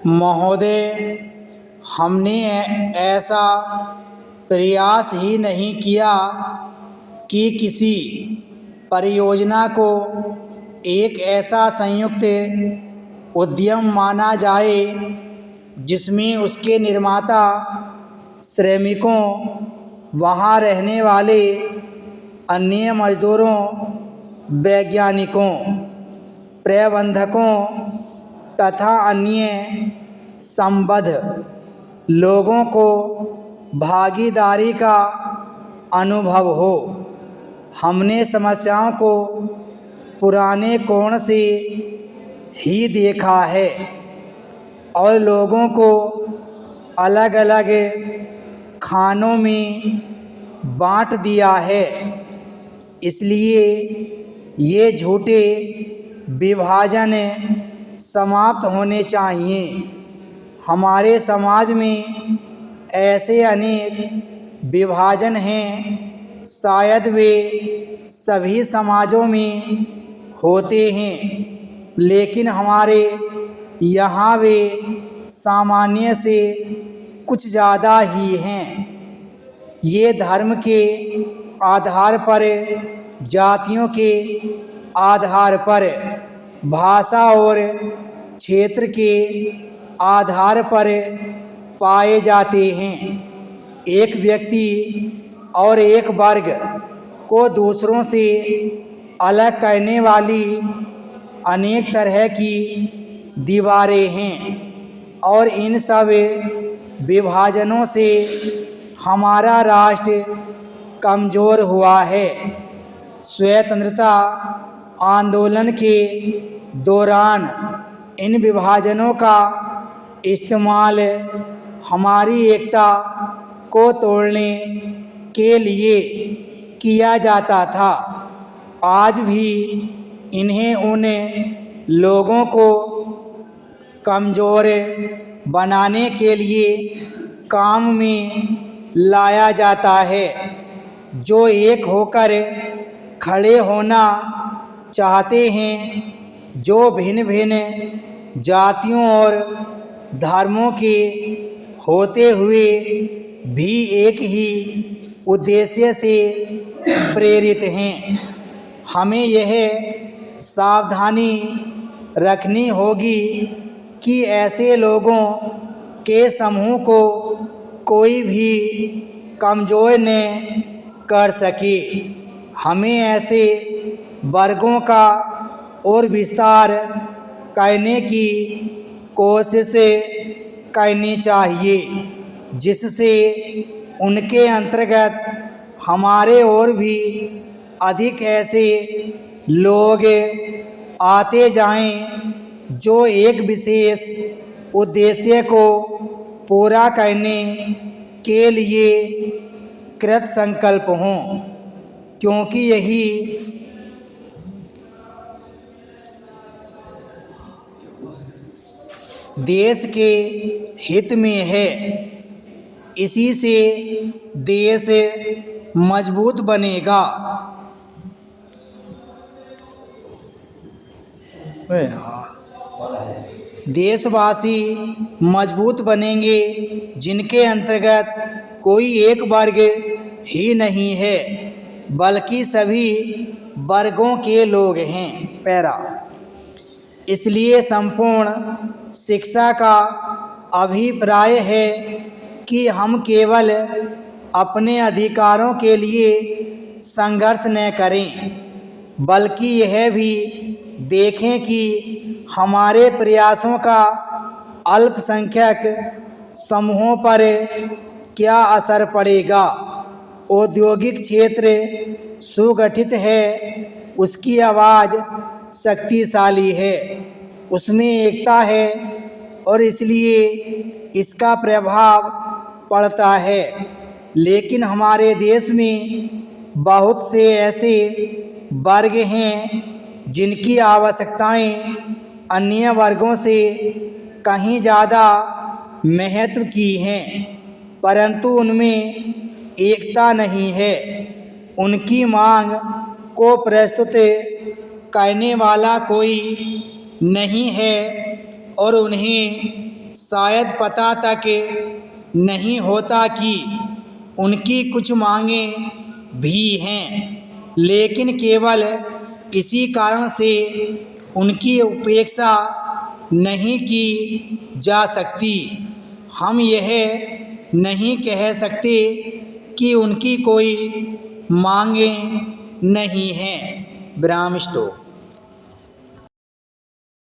महोदय, हमने ऐसा प्रयास ही नहीं किया कि किसी परियोजना को एक ऐसा संयुक्त उद्यम माना जाए जिसमें उसके निर्माता, श्रमिकों, वहाँ रहने वाले अन्य मजदूरों, वैज्ञानिकों, प्रबंधकों तथा अन्य संबद्ध लोगों को भागीदारी का अनुभव हो। हमने समस्याओं को पुराने कोण से ही देखा है और लोगों को अलग अलग खानों में बांट दिया है। इसलिए ये झूठे विभाजन समाप्त होने चाहिए। हमारे समाज में ऐसे अनेक विभाजन हैं, शायद वे सभी समाजों में होते हैं, लेकिन हमारे यहाँ वे सामान्य से कुछ ज़्यादा ही हैं। ये धर्म के आधार पर, जातियों के आधार पर, भाषा और क्षेत्र के आधार पर पाए जाते हैं। एक व्यक्ति और एक वर्ग को दूसरों से अलग करने वाली अनेक तरह की दीवारें हैं और इन सब विभाजनों से हमारा राष्ट्र कमज़ोर हुआ है। स्वतंत्रता आंदोलन के दौरान इन विभाजनों का इस्तेमाल हमारी एकता को तोड़ने के लिए किया जाता था। आज भी इन्हें उन लोगों को कमज़ोर बनाने के लिए काम में लाया जाता है जो एक होकर खड़े होना चाहते हैं, जो भिन्न भिन्न जातियों और धर्मों के होते हुए भी एक ही उद्देश्य से प्रेरित हैं। हमें यह सावधानी रखनी होगी कि ऐसे लोगों के समूह को कोई भी कमज़ोर न कर सके। हमें ऐसे वर्गों का और विस्तार करने की कोशिश करनी चाहिए जिससे उनके अंतर्गत हमारे और भी अधिक ऐसे लोग आते जाएं जो एक विशेष उद्देश्य को पूरा करने के लिए कृत संकल्प हों, क्योंकि यही देश के हित में है। इसी से देश मजबूत बनेगा। देशवासी मजबूत बनेंगे जिनके अंतर्गत कोई एक वर्ग ही नहीं है बल्कि सभी वर्गों के लोग हैं। पैरा। इसलिए संपूर्ण शिक्षा का अभिप्राय है कि हम केवल अपने अधिकारों के लिए संघर्ष न करें बल्कि यह भी देखें कि हमारे प्रयासों का अल्पसंख्यक समूहों पर क्या असर पड़ेगा। औद्योगिक क्षेत्र सुगठित है, उसकी आवाज़ शक्तिशाली है, उसमें एकता है और इसलिए इसका प्रभाव पड़ता है। लेकिन हमारे देश में बहुत से ऐसे वर्ग हैं जिनकी आवश्यकताएं अन्य वर्गों से कहीं ज़्यादा महत्व की हैं, परंतु उनमें एकता नहीं है। उनकी मांग को प्रस्तुत करने वाला कोई नहीं है और उन्हें शायद पता तक नहीं होता कि उनकी कुछ मांगें भी हैं, लेकिन केवल इसी कारण से उनकी उपेक्षा नहीं की जा सकती। हम यह नहीं कह सकते कि उनकी कोई मांगें नहीं हैं। ब्राह्म स्टोक।